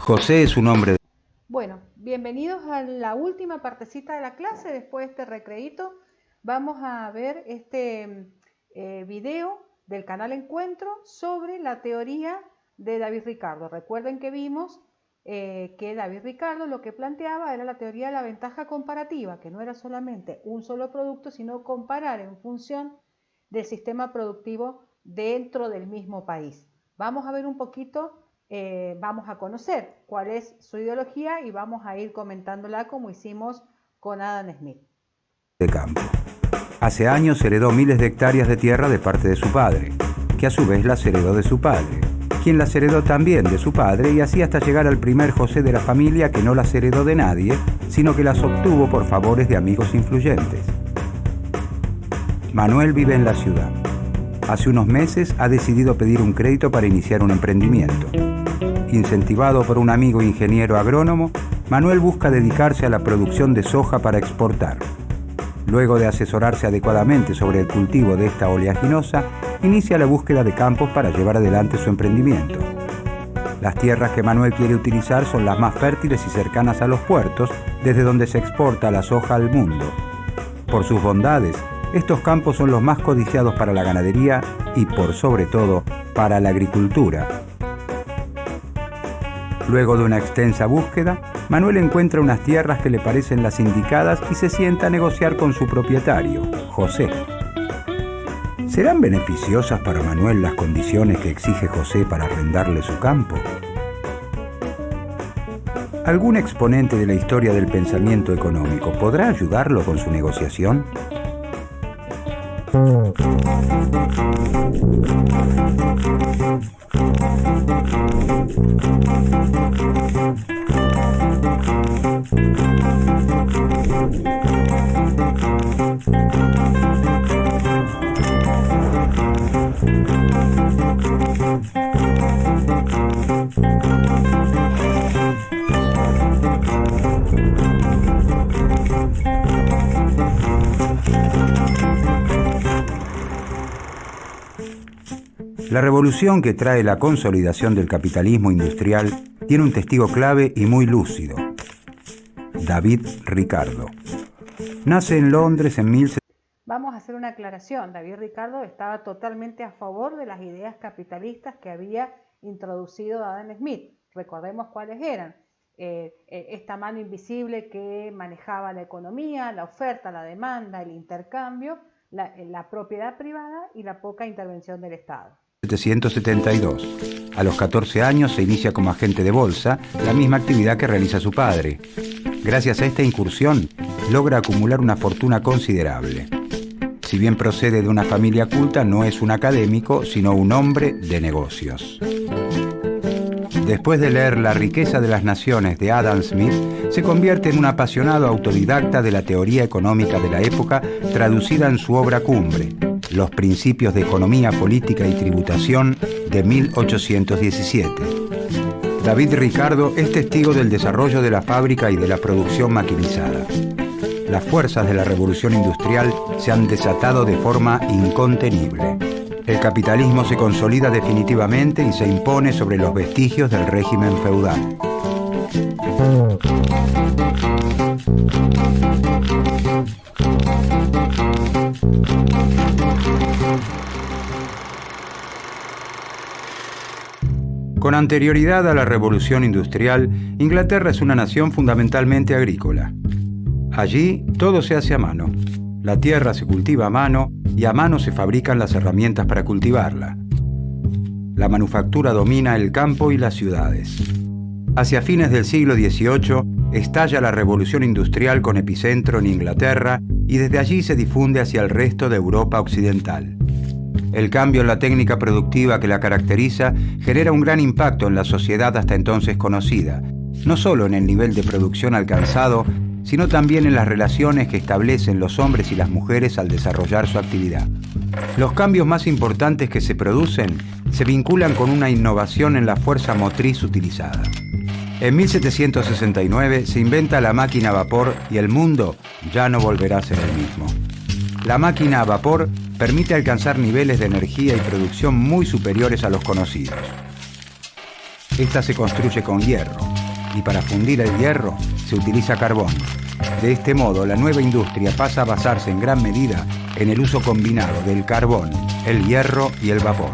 José es un hombre. Bueno, bienvenidos a la última partecita de la clase. Después de este recreíto vamos a ver este video del canal Encuentro sobre la teoría de David Ricardo. Recuerden que vimos que David Ricardo lo que planteaba era la teoría de la ventaja comparativa, que no era solamente un solo producto, sino comparar en función del sistema productivo dentro del mismo país. Vamos a ver un poquito, vamos a conocer cuál es su ideología y vamos a ir comentándola como hicimos con Adam Smith. De campo. Hace años heredó miles de hectáreas de tierra de parte de su padre, que a su vez las heredó de su padre, quien las heredó también de su padre, y así hasta llegar al primer José de la familia, que no las heredó de nadie, sino que las obtuvo por favores de amigos influyentes. Manuel vive en la ciudad. Hace unos meses ha decidido pedir un crédito para iniciar un emprendimiento. Incentivado por un amigo ingeniero agrónomo, Manuel busca dedicarse a la producción de soja para exportar. Luego de asesorarse adecuadamente sobre el cultivo de esta oleaginosa, inicia la búsqueda de campos para llevar adelante su emprendimiento. Las tierras que Manuel quiere utilizar son las más fértiles y cercanas a los puertos, desde donde se exporta la soja al mundo. Por sus bondades, estos campos son los más codiciados para la ganadería y, por sobre todo, para la agricultura. Luego de una extensa búsqueda, Manuel encuentra unas tierras que le parecen las indicadas y se sienta a negociar con su propietario, José. ¿Serán beneficiosas para Manuel las condiciones que exige José para arrendarle su campo? ¿Algún exponente de la historia del pensamiento económico podrá ayudarlo con su negociación? La revolución que trae la consolidación del capitalismo industrial tiene un testigo clave y muy lúcido: David Ricardo. Nace en Londres en 1700. Vamos a hacer una aclaración. David Ricardo estaba totalmente a favor de las ideas capitalistas que había introducido Adam Smith. Recordemos cuáles eran. Esta mano invisible que manejaba la economía, la oferta, la demanda, el intercambio, la propiedad privada y la poca intervención del Estado. 1772. A los 14 años se inicia como agente de bolsa, la misma actividad que realiza su padre. Gracias a esta incursión, logra acumular una fortuna considerable. Si bien procede de una familia culta, no es un académico, sino un hombre de negocios. Después de leer La riqueza de las naciones de Adam Smith, se convierte en un apasionado autodidacta de la teoría económica de la época, traducida en su obra cumbre, Los principios de economía, política y tributación, de 1817. David Ricardo es testigo del desarrollo de la fábrica y de la producción maquinizada. Las fuerzas de la revolución industrial se han desatado de forma incontenible. El capitalismo se consolida definitivamente y se impone sobre los vestigios del régimen feudal. Con anterioridad a la revolución industrial, Inglaterra es una nación fundamentalmente agrícola. Allí todo se hace a mano. La tierra se cultiva a mano y a mano se fabrican las herramientas para cultivarla. La manufactura domina el campo y las ciudades. Hacia fines del siglo XVIII estalla la revolución industrial con epicentro en Inglaterra y desde allí se difunde hacia el resto de Europa occidental. El cambio en la técnica productiva que la caracteriza genera un gran impacto en la sociedad hasta entonces conocida, no solo en el nivel de producción alcanzado, sino también en las relaciones que establecen los hombres y las mujeres al desarrollar su actividad. Los cambios más importantes que se producen se vinculan con una innovación en la fuerza motriz utilizada. En 1769 se inventa la máquina a vapor y el mundo ya no volverá a ser el mismo. La máquina a vapor permite alcanzar niveles de energía y producción muy superiores a los conocidos. Esta se construye con hierro. y para fundir el hierro se utiliza carbón. De este modo, la nueva industria pasa a basarse en gran medida en el uso combinado del carbón, el hierro y el vapor.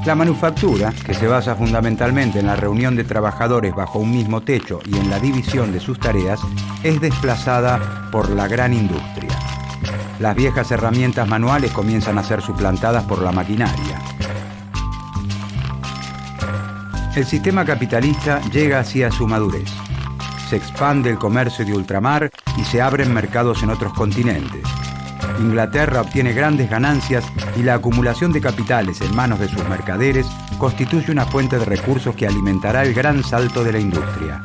La manufactura, que se basa fundamentalmente en la reunión de trabajadores bajo un mismo techo y en la división de sus tareas, es desplazada por la gran industria. Las viejas herramientas manuales comienzan a ser suplantadas por la maquinaria. El sistema capitalista llega así a su madurez. Se expande el comercio de ultramar y se abren mercados en otros continentes. Inglaterra obtiene grandes ganancias y la acumulación de capitales en manos de sus mercaderes constituye una fuente de recursos que alimentará el gran salto de la industria.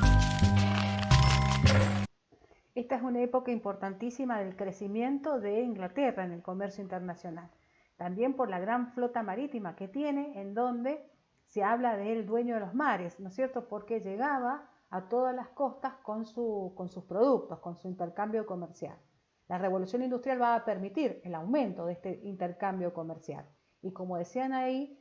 Esta es una época importantísima del crecimiento de Inglaterra en el comercio internacional. También por la gran flota marítima que tiene, en donde se habla del dueño de los mares, ¿no es cierto? Porque llegaba a todas las costas con sus productos, con su intercambio comercial. La revolución industrial va a permitir el aumento de este intercambio comercial. Y como decían ahí,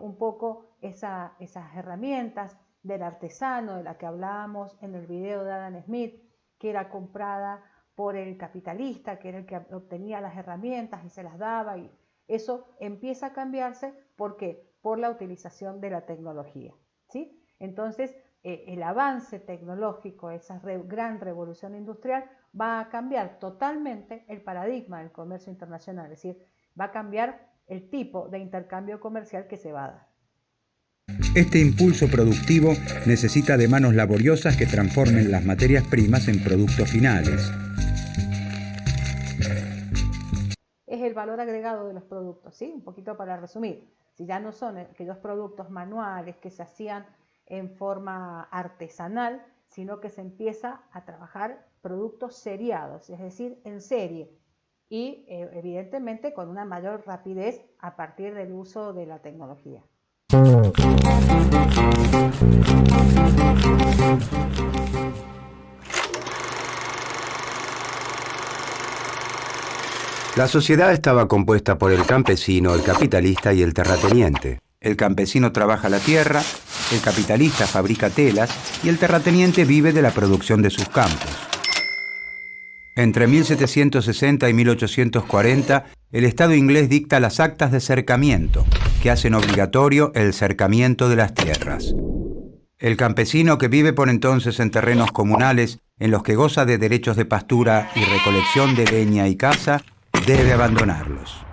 un poco esas herramientas del artesano de la que hablábamos en el video de Adam Smith, que era comprada por el capitalista, que era el que obtenía las herramientas y se las daba, y eso empieza a cambiarse. ¿Por qué? Por la utilización de la tecnología, ¿sí? Entonces, el avance tecnológico, esa gran revolución industrial, va a cambiar totalmente el paradigma del comercio internacional, es decir, va a cambiar el tipo de intercambio comercial que se va a dar. Este impulso productivo necesita de manos laboriosas que transformen las materias primas en productos finales. Es el valor agregado de los productos, ¿sí? Un poquito para resumir. Si ya no son aquellos productos manuales que se hacían en forma artesanal, sino que se empieza a trabajar productos seriados, es decir, en serie, y evidentemente con una mayor rapidez a partir del uso de la tecnología. La sociedad estaba compuesta por el campesino, el capitalista y el terrateniente. El campesino trabaja la tierra, el capitalista fabrica telas y el terrateniente vive de la producción de sus campos. Entre 1760 y 1840, el Estado inglés dicta las actas de cercamiento, que hacen obligatorio el cercamiento de las tierras. El campesino, que vive por entonces en terrenos comunales en los que goza de derechos de pastura y recolección de leña y caza, debe abandonarlos.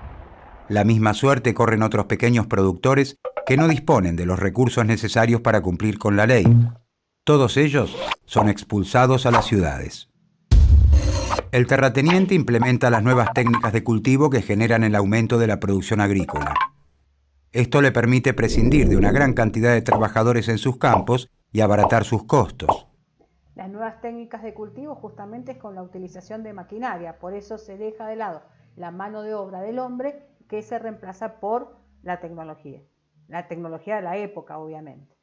La misma suerte corren otros pequeños productores que no disponen de los recursos necesarios para cumplir con la ley. Todos ellos son expulsados a las ciudades. El terrateniente implementa las nuevas técnicas de cultivo que generan el aumento de la producción agrícola. Esto le permite prescindir de una gran cantidad de trabajadores en sus campos y abaratar sus costos. Las nuevas técnicas de cultivo justamente es con la utilización de maquinaria, por eso se deja de lado la mano de obra del hombre, que se reemplaza por la tecnología de la época, obviamente.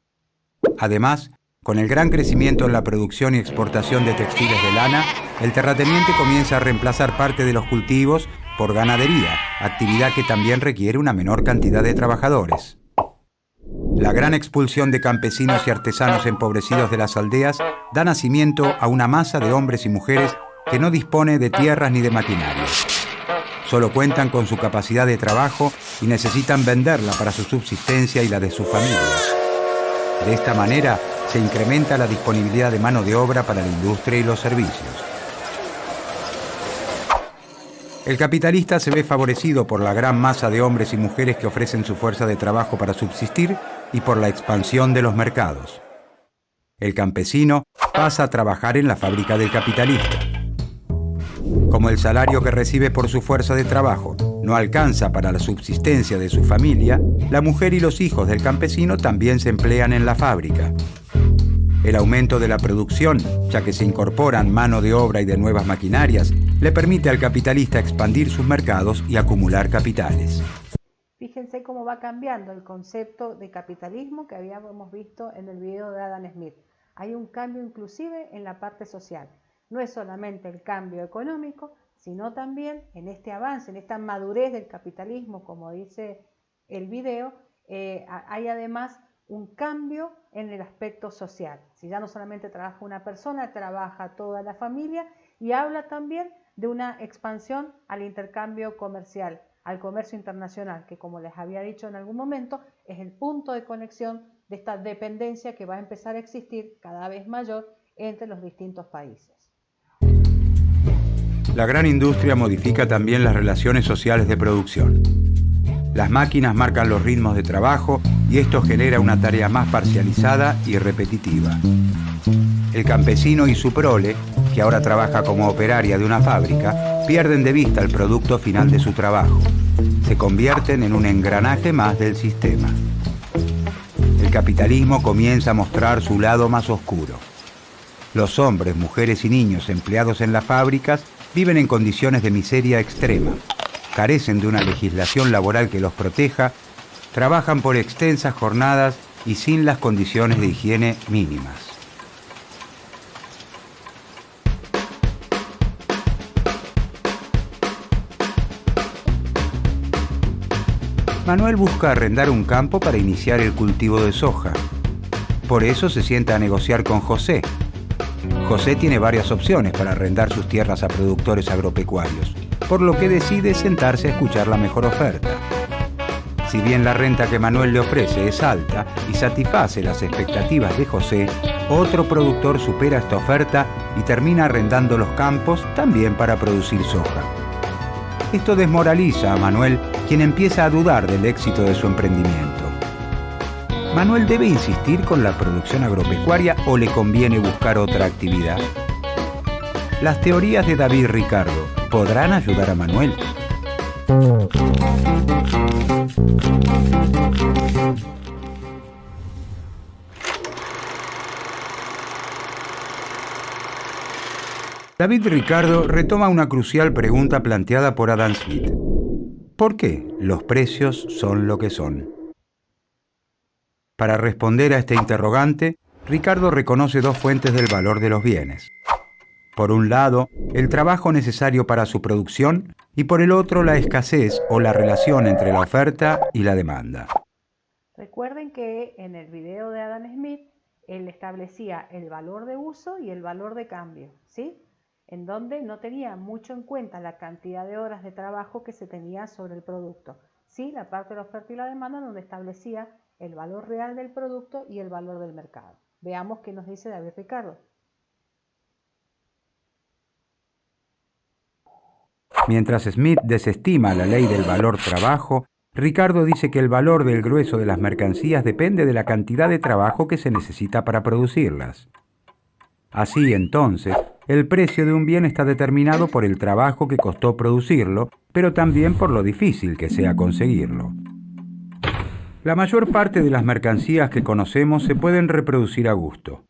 Además, con el gran crecimiento en la producción y exportación de textiles de lana, el terrateniente comienza a reemplazar parte de los cultivos por ganadería, actividad que también requiere una menor cantidad de trabajadores. La gran expulsión de campesinos y artesanos empobrecidos de las aldeas da nacimiento a una masa de hombres y mujeres que no dispone de tierras ni de maquinaria. Solo cuentan con su capacidad de trabajo y necesitan venderla para su subsistencia y la de sus familias. De esta manera se incrementa la disponibilidad de mano de obra para la industria y los servicios. El capitalista se ve favorecido por la gran masa de hombres y mujeres que ofrecen su fuerza de trabajo para subsistir y por la expansión de los mercados. El campesino pasa a trabajar en la fábrica del capitalista. Como el salario que recibe por su fuerza de trabajo no alcanza para la subsistencia de su familia, la mujer y los hijos del campesino también se emplean en la fábrica. El aumento de la producción, ya que se incorporan mano de obra y de nuevas maquinarias, le permite al capitalista expandir sus mercados y acumular capitales. Fíjense cómo va cambiando el concepto de capitalismo que habíamos visto en el video de Adam Smith. Hay un cambio inclusive en la parte social. No es solamente el cambio económico, sino también en este avance, en esta madurez del capitalismo, como dice el video, hay además un cambio en el aspecto social. Si ya no solamente trabaja una persona, trabaja toda la familia, y habla también de una expansión al intercambio comercial, al comercio internacional, que como les había dicho en algún momento, es el punto de conexión de esta dependencia que va a empezar a existir cada vez mayor entre los distintos países. La gran industria modifica también las relaciones sociales de producción. Las máquinas marcan los ritmos de trabajo y esto genera una tarea más parcializada y repetitiva. El campesino y su prole, que ahora trabaja como operaria de una fábrica, pierden de vista el producto final de su trabajo. Se convierten en un engranaje más del sistema. El capitalismo comienza a mostrar su lado más oscuro. Los hombres, mujeres y niños empleados en las fábricas viven en condiciones de miseria extrema, carecen de una legislación laboral que los proteja, trabajan por extensas jornadas y sin las condiciones de higiene mínimas. Manuel busca arrendar un campo para iniciar el cultivo de soja. Por eso se sienta a negociar con José. José tiene varias opciones para arrendar sus tierras a productores agropecuarios, por lo que decide sentarse a escuchar la mejor oferta. Si bien la renta que Manuel le ofrece es alta y satisface las expectativas de José, otro productor supera esta oferta y termina arrendando los campos también para producir soja. Esto desmoraliza a Manuel, quien empieza a dudar del éxito de su emprendimiento. ¿Manuel debe insistir con la producción agropecuaria o le conviene buscar otra actividad? Las teorías de David Ricardo podrán ayudar a Manuel. David Ricardo retoma una crucial pregunta planteada por Adam Smith. ¿Por qué los precios son lo que son? Para responder a este interrogante, Ricardo reconoce dos fuentes del valor de los bienes. Por un lado, el trabajo necesario para su producción y por el otro, la escasez o la relación entre la oferta y la demanda. Recuerden que en el video de Adam Smith, él establecía el valor de uso y el valor de cambio, ¿sí? En donde no tenía mucho en cuenta la cantidad de horas de trabajo que se tenía sobre el producto. Sí, la parte de la oferta y la demanda, donde establecía el valor real del producto y el valor del mercado. Veamos qué nos dice David Ricardo. Mientras Smith desestima la ley del valor trabajo, Ricardo dice que el valor del grueso de las mercancías depende de la cantidad de trabajo que se necesita para producirlas. Así entonces, el precio de un bien está determinado por el trabajo que costó producirlo, pero también por lo difícil que sea conseguirlo. La mayor parte de las mercancías que conocemos se pueden reproducir a gusto.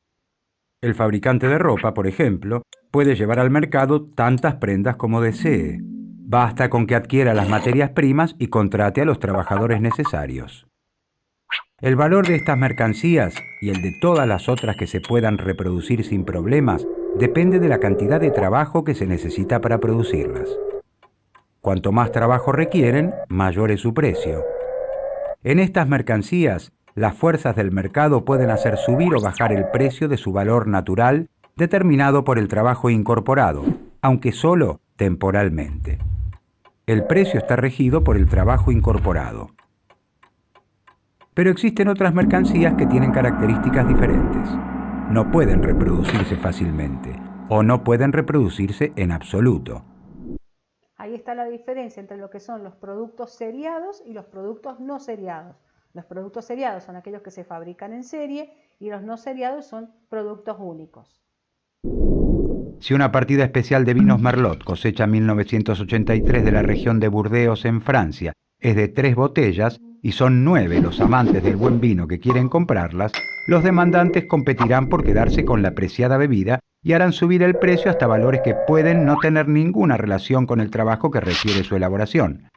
El fabricante de ropa, por ejemplo, puede llevar al mercado tantas prendas como desee. Basta con que adquiera las materias primas y contrate a los trabajadores necesarios. El valor de estas mercancías y el de todas las otras que se puedan reproducir sin problemas depende de la cantidad de trabajo que se necesita para producirlas. Cuanto más trabajo requieren, mayor es su precio. En estas mercancías, las fuerzas del mercado pueden hacer subir o bajar el precio de su valor natural determinado por el trabajo incorporado, aunque solo temporalmente. El precio está regido por el trabajo incorporado. Pero existen otras mercancías que tienen características diferentes. No pueden reproducirse fácilmente o no pueden reproducirse en absoluto. Ahí está la diferencia entre lo que son los productos seriados y los productos no seriados. Los productos seriados son aquellos que se fabrican en serie y los no seriados son productos únicos. Si una partida especial de vinos Merlot, cosecha 1983 de la región de Burdeos en Francia, es de 3 botellas y son 9 los amantes del buen vino que quieren comprarlas, los demandantes competirán por quedarse con la preciada bebida y harán subir el precio hasta valores que pueden no tener ninguna relación con el trabajo que requiere su elaboración.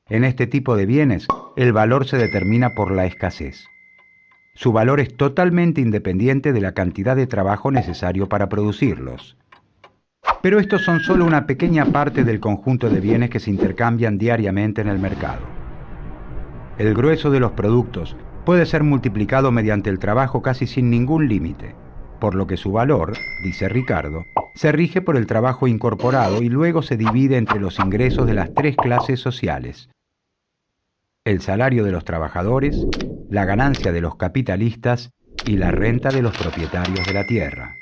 En este tipo de bienes, el valor se determina por la escasez. Su valor es totalmente independiente de la cantidad de trabajo necesario para producirlos. Pero estos son solo una pequeña parte del conjunto de bienes que se intercambian diariamente en el mercado. El grueso de los productos, puede ser multiplicado mediante el trabajo casi sin ningún límite, por lo que su valor, dice Ricardo, se rige por el trabajo incorporado y luego se divide entre los ingresos de las tres clases sociales: el salario de los trabajadores, la ganancia de los capitalistas y la renta de los propietarios de la tierra.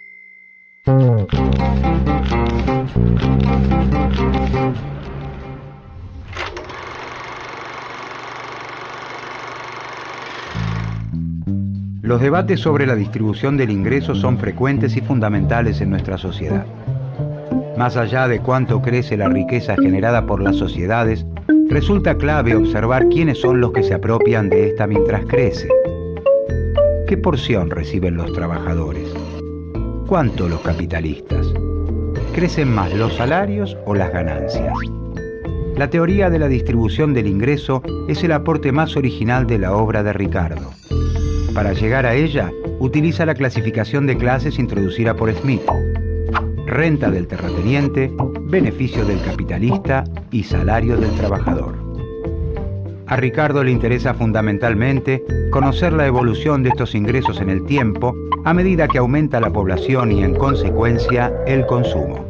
Los debates sobre la distribución del ingreso son frecuentes y fundamentales en nuestra sociedad. Más allá de cuánto crece la riqueza generada por las sociedades, resulta clave observar quiénes son los que se apropian de esta mientras crece. ¿Qué porción reciben los trabajadores? ¿Cuánto los capitalistas? ¿Crecen más los salarios o las ganancias? La teoría de la distribución del ingreso es el aporte más original de la obra de Ricardo. Para llegar a ella, utiliza la clasificación de clases introducida por Smith: renta del terrateniente, beneficio del capitalista y salario del trabajador. A Ricardo le interesa fundamentalmente conocer la evolución de estos ingresos en el tiempo a medida que aumenta la población y, en consecuencia, el consumo.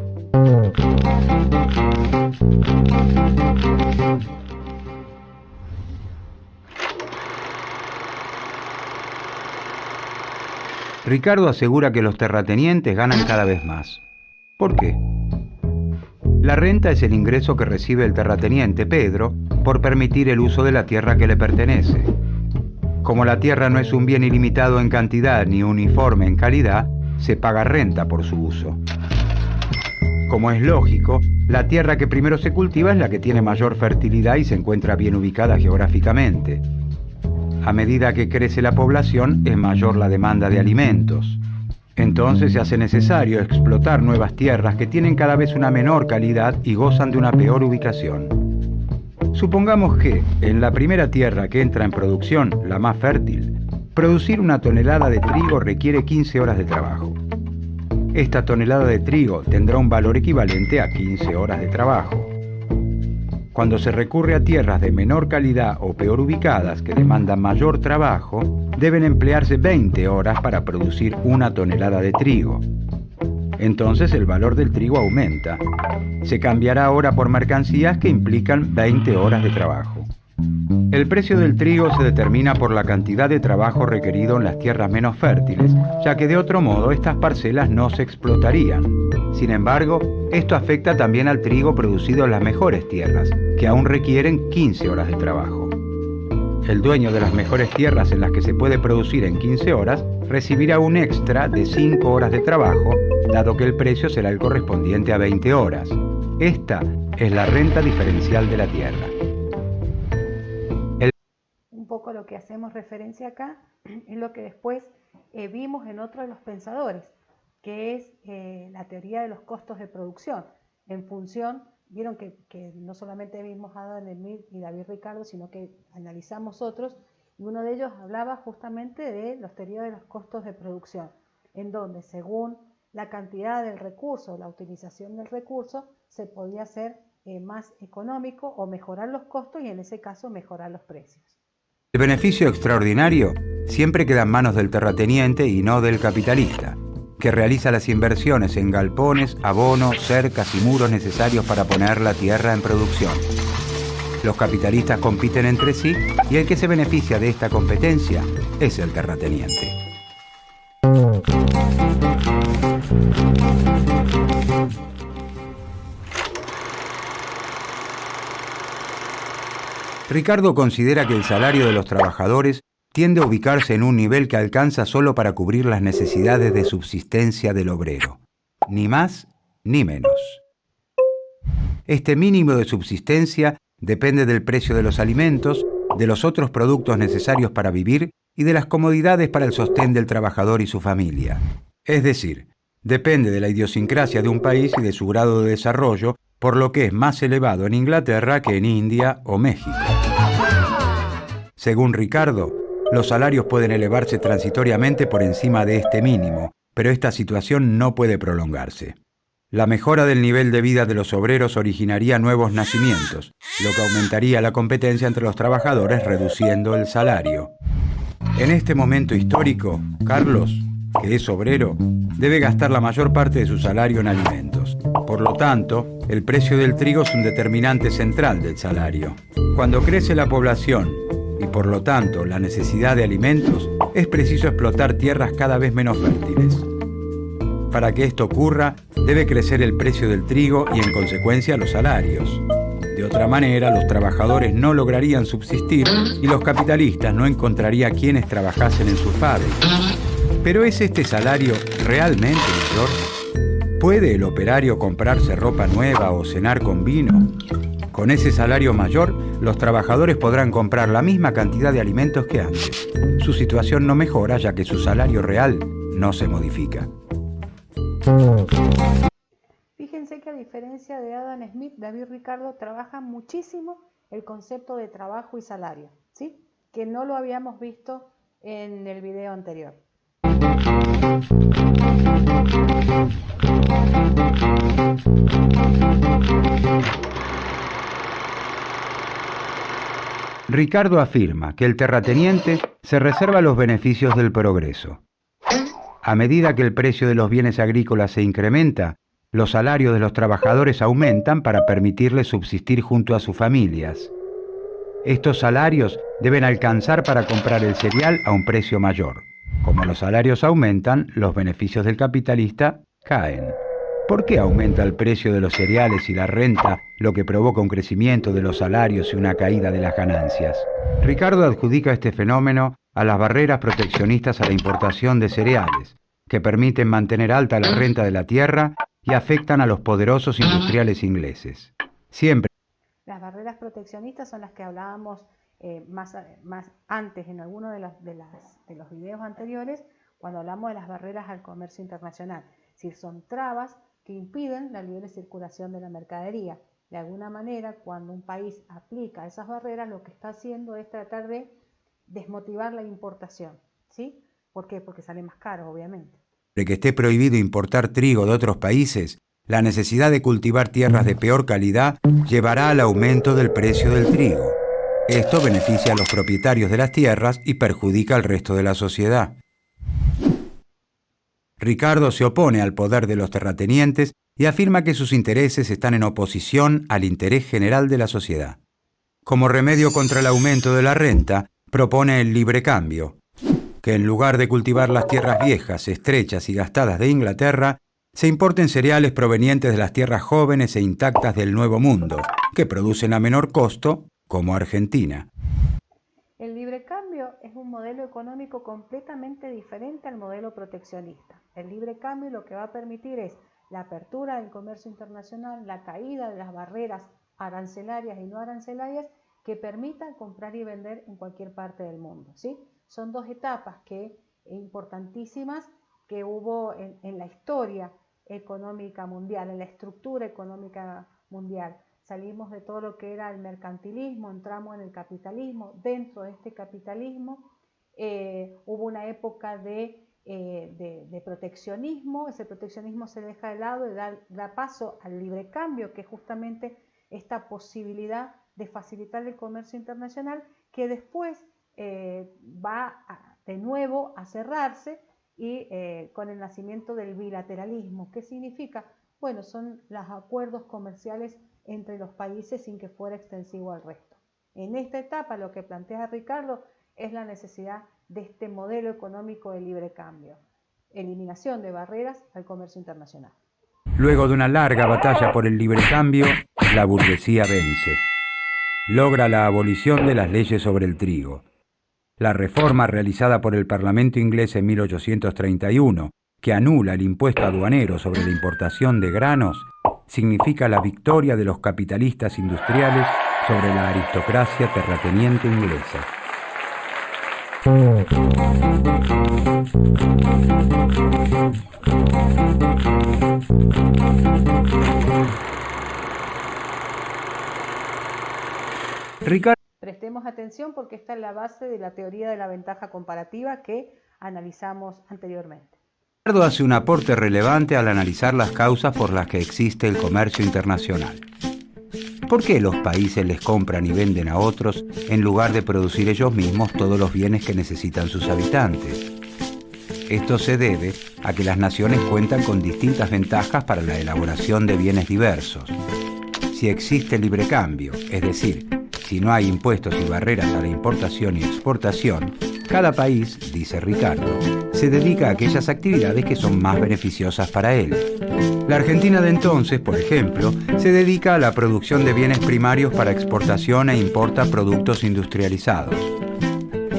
Ricardo asegura que los terratenientes ganan cada vez más. ¿Por qué? La renta es el ingreso que recibe el terrateniente Pedro por permitir el uso de la tierra que le pertenece. Como la tierra no es un bien ilimitado en cantidad ni uniforme en calidad, se paga renta por su uso. Como es lógico, la tierra que primero se cultiva es la que tiene mayor fertilidad y se encuentra bien ubicada geográficamente. A medida que crece la población, es mayor la demanda de alimentos. Entonces se hace necesario explotar nuevas tierras que tienen cada vez una menor calidad y gozan de una peor ubicación. Supongamos que, en la primera tierra que entra en producción, la más fértil, producir 1 tonelada de trigo requiere 15 horas de trabajo. Esta tonelada de trigo tendrá un valor equivalente a 15 horas de trabajo. Cuando se recurre a tierras de menor calidad o peor ubicadas que demandan mayor trabajo, deben emplearse 20 horas para producir 1 tonelada de trigo. Entonces el valor del trigo aumenta. Se cambiará ahora por mercancías que implican 20 horas de trabajo. El precio del trigo se determina por la cantidad de trabajo requerido en las tierras menos fértiles, ya que de otro modo estas parcelas no se explotarían. Sin embargo, esto afecta también al trigo producido en las mejores tierras, que aún requieren 15 horas de trabajo. El dueño de las mejores tierras en las que se puede producir en 15 horas recibirá un extra de 5 horas de trabajo, dado que el precio será el correspondiente a 20 horas. Esta es la renta diferencial de la tierra. Un poco lo que hacemos referencia acá es lo que después vimos en otro de los pensadores, que es la teoría de los costos de producción. En función, vieron que no solamente vimos a Adam Smith y David Ricardo, sino que analizamos otros, y uno de ellos hablaba justamente de la teoría de los costos de producción, en donde según la cantidad del recurso, la utilización del recurso, se podía hacer más económico o mejorar los costos y en ese caso mejorar los precios. El beneficio extraordinario siempre queda en manos del terrateniente y no del capitalista, que realiza las inversiones en galpones, abonos, cercas y muros necesarios para poner la tierra en producción. Los capitalistas compiten entre sí y el que se beneficia de esta competencia es el terrateniente. Ricardo considera que el salario de los trabajadores tiende a ubicarse en un nivel que alcanza solo para cubrir las necesidades de subsistencia del obrero, ni más ni menos. Este mínimo de subsistencia depende del precio de los alimentos, de los otros productos necesarios para vivir y de las comodidades para el sostén del trabajador y su familia. Es decir, depende de la idiosincrasia de un país y de su grado de desarrollo, por lo que es más elevado en Inglaterra que en India o México. Según Ricardo, los salarios pueden elevarse transitoriamente por encima de este mínimo, pero esta situación no puede prolongarse. La mejora del nivel de vida de los obreros originaría nuevos nacimientos, lo que aumentaría la competencia entre los trabajadores reduciendo el salario. En este momento histórico, Carlos, que es obrero, debe gastar la mayor parte de su salario en alimentos. Por lo tanto, el precio del trigo es un determinante central del salario. Cuando crece la población y por lo tanto la necesidad de alimentos, es preciso explotar tierras cada vez menos fértiles. Para que esto ocurra, debe crecer el precio del trigo y en consecuencia los salarios. De otra manera, los trabajadores no lograrían subsistir y los capitalistas no encontrarían quienes trabajasen en sus fábricas. ¿Pero es este salario realmente mayor? ¿Puede el operario comprarse ropa nueva o cenar con vino? Con ese salario mayor, los trabajadores podrán comprar la misma cantidad de alimentos que antes. Su situación no mejora ya que su salario real no se modifica. Fíjense que a diferencia de Adam Smith, David Ricardo trabaja muchísimo el concepto de trabajo y salario, ¿sí? Que no lo habíamos visto en el video anterior. Ricardo afirma que el terrateniente se reserva los beneficios del progreso. A medida que el precio de los bienes agrícolas se incrementa, los salarios de los trabajadores aumentan para permitirles subsistir junto a sus familias. Estos salarios deben alcanzar para comprar el cereal a un precio mayor. Como los salarios aumentan, los beneficios del capitalista caen. ¿Por qué aumenta el precio de los cereales y la renta, lo que provoca un crecimiento de los salarios y una caída de las ganancias? Ricardo adjudica este fenómeno a las barreras proteccionistas a la importación de cereales, que permiten mantener alta la renta de la tierra y afectan a los poderosos industriales ingleses. Siempre. Las barreras proteccionistas son las que hablábamos más antes en alguno de los videos anteriores, cuando hablamos de las barreras al comercio internacional. Es decir, son trabas que impiden la libre circulación de la mercadería. De alguna manera, cuando un país aplica esas barreras, lo que está haciendo es tratar de desmotivar la importación, ¿sí? ¿Por qué? Porque sale más caro, obviamente. De que esté prohibido importar trigo de otros países, la necesidad de cultivar tierras de peor calidad llevará al aumento del precio del trigo. Esto beneficia a los propietarios de las tierras y perjudica al resto de la sociedad. Ricardo se opone al poder de los terratenientes y afirma que sus intereses están en oposición al interés general de la sociedad. Como remedio contra el aumento de la renta, propone el libre cambio, que en lugar de cultivar las tierras viejas, estrechas y gastadas de Inglaterra, se importen cereales provenientes de las tierras jóvenes e intactas del Nuevo Mundo, que producen a menor costo, como Argentina. El libre cambio es un modelo económico completamente diferente al modelo proteccionista. El libre cambio lo que va a permitir es la apertura del comercio internacional, la caída de las barreras arancelarias y no arancelarias que permitan comprar y vender en cualquier parte del mundo, ¿sí? Son dos etapas importantísimas que hubo en la historia económica mundial, en la estructura económica mundial. Salimos de todo lo que era el mercantilismo, entramos en el capitalismo. Dentro de este capitalismo hubo una época de proteccionismo. Ese proteccionismo se deja de lado y da paso al libre cambio, que es justamente esta posibilidad de facilitar el comercio internacional, que después va de nuevo a cerrarse y con el nacimiento del bilateralismo. ¿Qué significa? Bueno, son los acuerdos comerciales entre los países sin que fuera extensivo al resto. En esta etapa lo que plantea Ricardo es la necesidad de este modelo económico de libre cambio, eliminación de barreras al comercio internacional. Luego de una larga batalla por el libre cambio, la burguesía vence. Logra la abolición de las leyes sobre el trigo. La reforma realizada por el Parlamento inglés en 1831, que anula el impuesto aduanero sobre la importación de granos, significa la victoria de los capitalistas industriales sobre la aristocracia terrateniente inglesa. Prestemos atención porque esta es la base de la teoría de la ventaja comparativa que analizamos anteriormente. Ricardo hace un aporte relevante al analizar las causas por las que existe el comercio internacional. ¿Por qué los países les compran y venden a otros en lugar de producir ellos mismos todos los bienes que necesitan sus habitantes? Esto se debe a que las naciones cuentan con distintas ventajas para la elaboración de bienes diversos. Si existe libre cambio, es decir, si no hay impuestos y barreras a la importación y exportación, cada país, dice Ricardo, se dedica a aquellas actividades que son más beneficiosas para él. La Argentina de entonces, por ejemplo, se dedica a la producción de bienes primarios para exportación e importa productos industrializados.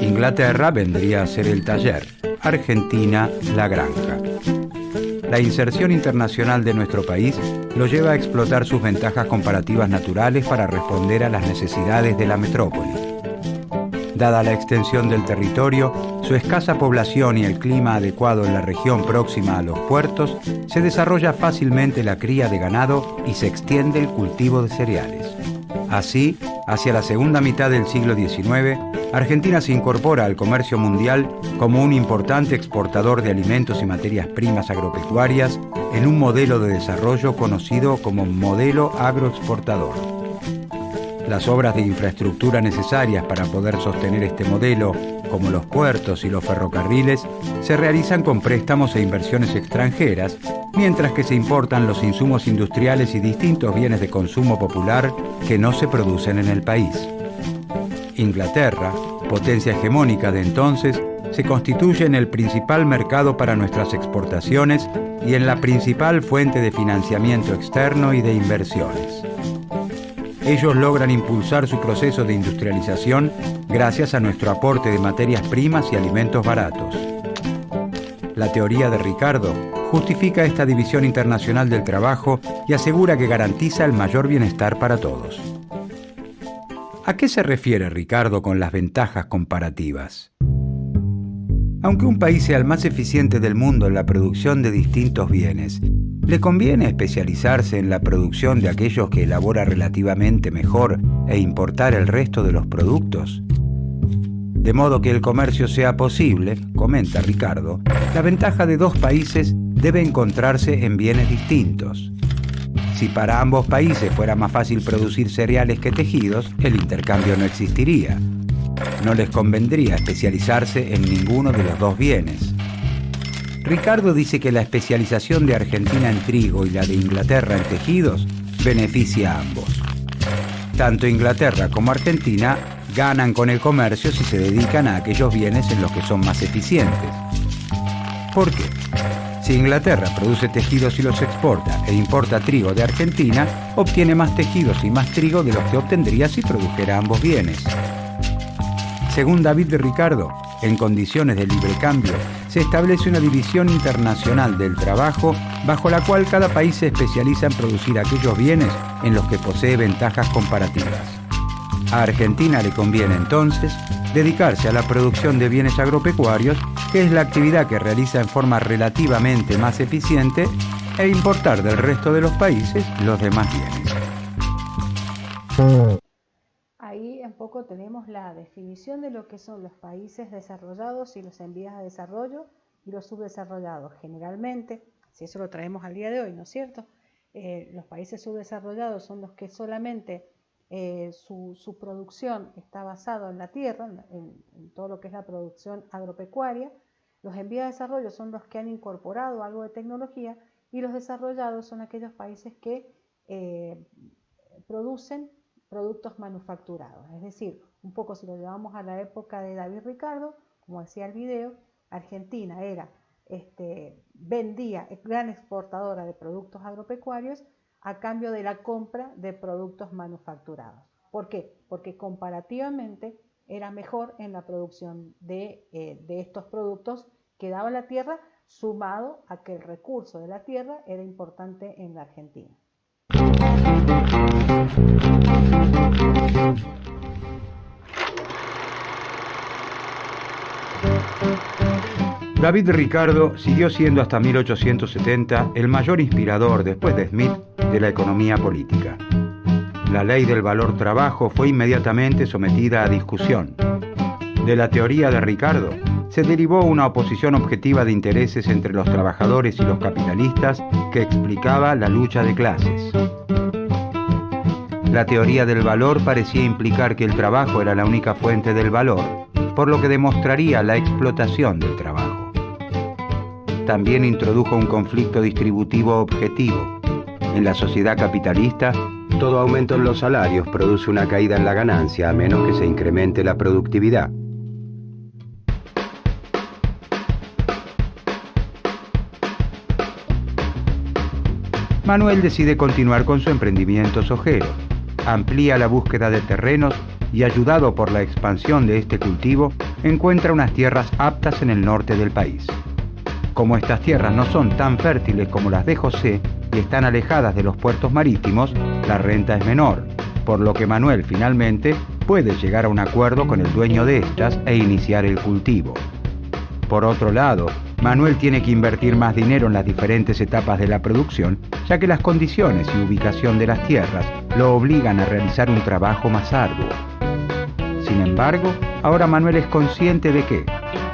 Inglaterra vendría a ser el taller, Argentina la granja. La inserción internacional de nuestro país lo lleva a explotar sus ventajas comparativas naturales para responder a las necesidades de la metrópoli. Dada la extensión del territorio, su escasa población y el clima adecuado en la región próxima a los puertos, se desarrolla fácilmente la cría de ganado y se extiende el cultivo de cereales. Así, hacia la segunda mitad del siglo XIX, Argentina se incorpora al comercio mundial como un importante exportador de alimentos y materias primas agropecuarias en un modelo de desarrollo conocido como modelo agroexportador. Las obras de infraestructura necesarias para poder sostener este modelo, como los puertos y los ferrocarriles, se realizan con préstamos e inversiones extranjeras, mientras que se importan los insumos industriales y distintos bienes de consumo popular que no se producen en el país. Inglaterra, potencia hegemónica de entonces, se constituye en el principal mercado para nuestras exportaciones y en la principal fuente de financiamiento externo y de inversiones. Ellos logran impulsar su proceso de industrialización gracias a nuestro aporte de materias primas y alimentos baratos. La teoría de Ricardo justifica esta división internacional del trabajo y asegura que garantiza el mayor bienestar para todos. ¿A qué se refiere Ricardo con las ventajas comparativas? Aunque un país sea el más eficiente del mundo en la producción de distintos bienes, ¿le conviene especializarse en la producción de aquellos que elabora relativamente mejor e importar el resto de los productos? De modo que el comercio sea posible, comenta Ricardo, la ventaja de dos países debe encontrarse en bienes distintos. Si para ambos países fuera más fácil producir cereales que tejidos, el intercambio no existiría. No les convendría especializarse en ninguno de los dos bienes. Ricardo dice que la especialización de Argentina en trigo y la de Inglaterra en tejidos beneficia a ambos. Tanto Inglaterra como Argentina ganan con el comercio si se dedican a aquellos bienes en los que son más eficientes. ¿Por qué? Si Inglaterra produce tejidos y los exporta e importa trigo de Argentina, obtiene más tejidos y más trigo de los que obtendría si produjera ambos bienes. Según David de Ricardo, en condiciones de libre cambio, se establece una división internacional del trabajo bajo la cual cada país se especializa en producir aquellos bienes en los que posee ventajas comparativas. A Argentina le conviene entonces dedicarse a la producción de bienes agropecuarios, que es la actividad que realiza en forma relativamente más eficiente, e importar del resto de los países los demás bienes. Ahí un poco tenemos la definición de lo que son los países desarrollados y los en vías de desarrollo y los subdesarrollados. Generalmente, si eso lo traemos al día de hoy, ¿no es cierto? Los países subdesarrollados son los que solamente su producción está basada en la tierra, en todo lo que es la producción agropecuaria. Los en vías de desarrollo son los que han incorporado algo de tecnología, y los desarrollados son aquellos países que producen productos manufacturados. Es decir, un poco si lo llevamos a la época de David Ricardo, como decía el video, Argentina vendía, gran exportadora de productos agropecuarios a cambio de la compra de productos manufacturados. ¿Por qué? Porque comparativamente era mejor en la producción de estos productos que daba la tierra, sumado a que el recurso de la tierra era importante en la Argentina. David Ricardo siguió siendo hasta 1870 el mayor inspirador, después de Smith, de la economía política. La ley del valor trabajo fue inmediatamente sometida a discusión. De la teoría de Ricardo se derivó una oposición objetiva de intereses entre los trabajadores y los capitalistas que explicaba la lucha de clases. La teoría del valor parecía implicar que el trabajo era la única fuente del valor, por lo que demostraría la explotación del trabajo. También introdujo un conflicto distributivo objetivo. En la sociedad capitalista, todo aumento en los salarios produce una caída en la ganancia a menos que se incremente la productividad. Manuel decide continuar con su emprendimiento sojero. Amplía la búsqueda de terrenos y, ayudado por la expansión de este cultivo, encuentra unas tierras aptas en el norte del país. Como estas tierras no son tan fértiles como las de José y están alejadas de los puertos marítimos, la renta es menor, por lo que Manuel finalmente puede llegar a un acuerdo con el dueño de estas e iniciar el cultivo. Por otro lado, Manuel tiene que invertir más dinero en las diferentes etapas de la producción, ya que las condiciones y ubicación de las tierras lo obligan a realizar un trabajo más arduo. Sin embargo, ahora Manuel es consciente de que,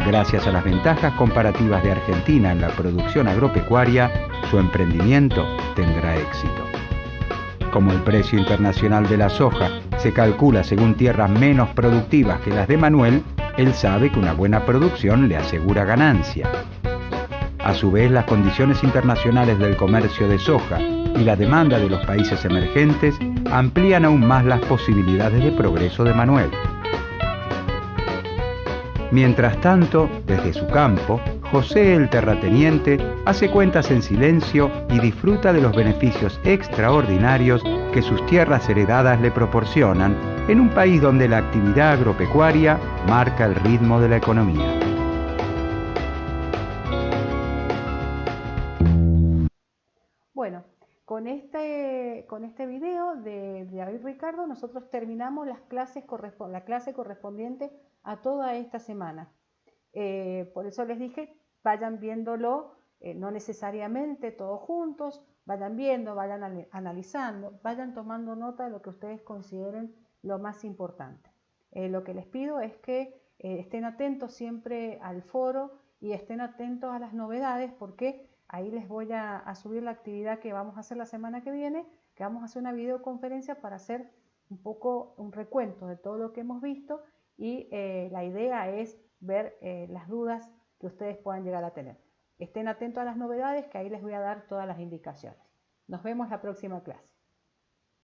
gracias a las ventajas comparativas de Argentina en la producción agropecuaria, su emprendimiento tendrá éxito. Como el precio internacional de la soja se calcula según tierras menos productivas que las de Manuel, él sabe que una buena producción le asegura ganancia. A su vez, las condiciones internacionales del comercio de soja y la demanda de los países emergentes amplían aún más las posibilidades de progreso de Manuel. Mientras tanto, desde su campo, José el terrateniente hace cuentas en silencio y disfruta de los beneficios extraordinarios que sus tierras heredadas le proporcionan en un país donde la actividad agropecuaria marca el ritmo de la economía. Bueno, con este video de David Ricardo nosotros terminamos la clase correspondiente a toda esta semana. Por eso les dije, vayan viéndolo, no necesariamente todos juntos, vayan viendo, vayan analizando, vayan tomando nota de lo que ustedes consideren lo más importante. Lo que les pido es que estén atentos siempre al foro y estén atentos a las novedades, porque ahí les voy a subir la actividad que vamos a hacer la semana que viene, que vamos a hacer una videoconferencia para hacer un poco un recuento de todo lo que hemos visto, y la idea es ver las dudas que ustedes puedan llegar a tener. Estén atentos a las novedades, que ahí les voy a dar todas las indicaciones. Nos vemos la próxima clase.